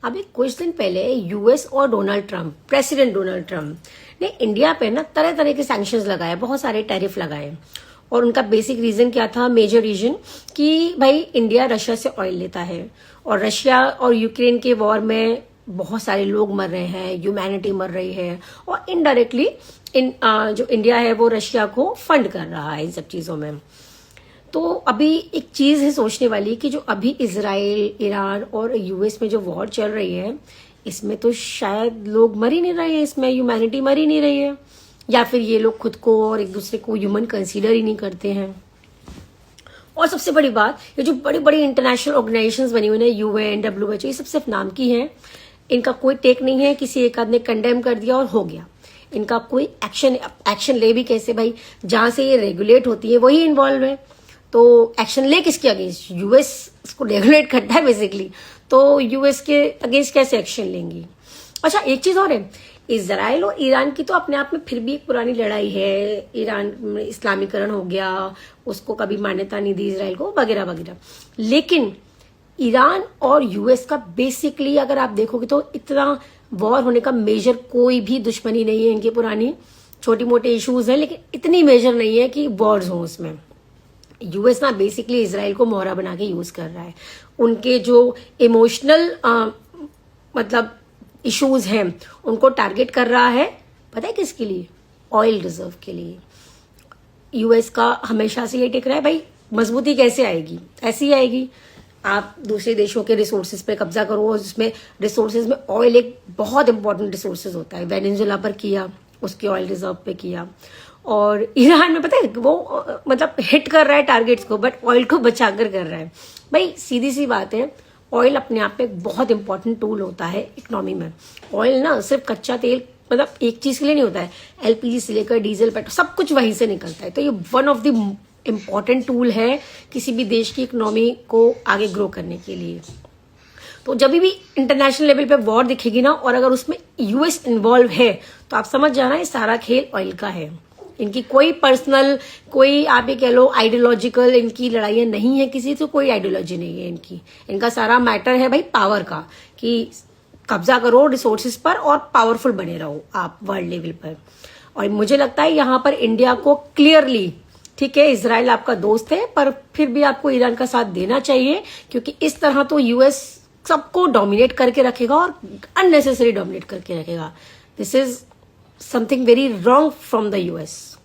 अभी कुछ दिन पहले यूएस और प्रेसिडेंट डोनाल्ड ट्रम्प ने इंडिया पे ना तरह तरह के सैंक्शंस लगाए, बहुत सारे टैरिफ लगाए। और उनका बेसिक रीजन क्या था, मेजर रीजन, कि भाई इंडिया रशिया से ऑयल लेता है और रशिया और यूक्रेन के वॉर में बहुत सारे लोग मर रहे हैं, ह्यूमैनिटी मर रही है, और इनडायरेक्टली जो इंडिया है वो रशिया को फंड कर रहा है इन सब चीजों में। तो अभी एक चीज है सोचने वाली कि जो अभी इजराइल, ईरान और यूएस में जो वॉर चल रही है, इसमें तो शायद लोग मर ही नहीं रहे हैं, इसमें ह्यूमैनिटी मर ही नहीं रही है, या फिर ये लोग खुद को और एक दूसरे को ह्यूमन कंसीडर ही नहीं करते हैं। और सबसे बड़ी बात, ये जो बड़ी बड़ी इंटरनेशनल ऑर्गेनाइजेशंस बनी हुई है, यूएन, WHO, ये सब सिर्फ नाम की हैं। इनका कोई टेक नहीं है, किसी एक आदमी ने कंडेम कर दिया और हो गया। इनका कोई एक्शन ले भी कैसे भाई, जहां से ये रेगुलेट होती है वही इन्वॉल्व है, तो एक्शन ले किसके अगेंस्ट? यूएस इसको रेगुलेट करता है बेसिकली, तो यूएस के अगेंस्ट कैसे एक्शन लेंगी? अच्छा, एक चीज और है, इजराइल और ईरान की तो अपने आप में फिर भी एक पुरानी लड़ाई है। ईरान में इस्लामीकरण हो गया, उसको कभी मान्यता नहीं दी इजराइल को, वगैरह वगैरह। लेकिन ईरान और यूएस का बेसिकली अगर आप देखोगे तो इतना वॉर होने का मेजर कोई भी दुश्मनी नहीं है इनकी। पुरानी छोटी मोटे इश्यूज हैं, लेकिन इतनी मेजर नहीं है कि वॉर्स हो उसमें। यूएस ना बेसिकली इजराइल को मोहरा बना के यूज कर रहा है। उनके जो इमोशनल मतलब इश्यूज हैं उनको टारगेट कर रहा है, पता है किसके लिए? ऑयल रिजर्व के लिए। यूएस का हमेशा से ये टिक रहा है भाई, मजबूती कैसे आएगी? ऐसी ही आएगी, आप दूसरे देशों के रिसोर्सेज पे कब्जा करो। जिसमें रिसोर्सेज में ऑयल एक बहुत इंपॉर्टेंट रिसोर्सेज होता है। वेनेजुएला पर किया, उसके ऑयल रिजर्व पे किया। और ईरान में पता है वो मतलब हिट कर रहा है टारगेट्स को, बट ऑयल को बचाकर कर रहा है। भाई सीधी सी बात है, ऑयल अपने आप में एक बहुत इंपॉर्टेंट टूल होता है इकोनॉमी में। ऑयल ना सिर्फ कच्चा तेल मतलब एक चीज के लिए नहीं होता है, एलपीजी से लेकर डीजल, पेट्रोल, सब कुछ वहीं से निकलता है। तो ये one of the important tool है किसी भी देश की इकोनॉमी को आगे ग्रो करने के लिए। तो जब भी इंटरनेशनल लेवल पे वॉर दिखेगी ना, और अगर उसमें यूएस इन्वॉल्व है, तो आप समझ जाना ये सारा खेल ऑयल का है। इनकी कोई पर्सनल, कोई आप ये कह लो आइडियोलॉजिकल इनकी लड़ाइयां नहीं है, किसी से कोई आइडियोलॉजी नहीं है इनकी। इनका सारा मैटर है भाई पावर का, कि कब्जा करो रिसोर्सेज पर और पावरफुल बने रहो आप वर्ल्ड लेवल पर। और मुझे लगता है यहाँ पर इंडिया को क्लियरली, ठीक है इजराइल आपका दोस्त है, पर फिर भी आपको ईरान का साथ देना चाहिए, क्योंकि इस तरह तो यूएस सबको डोमिनेट करके रखेगा और अननेसेसरी डोमिनेट करके रखेगा। This is something very wrong from the US.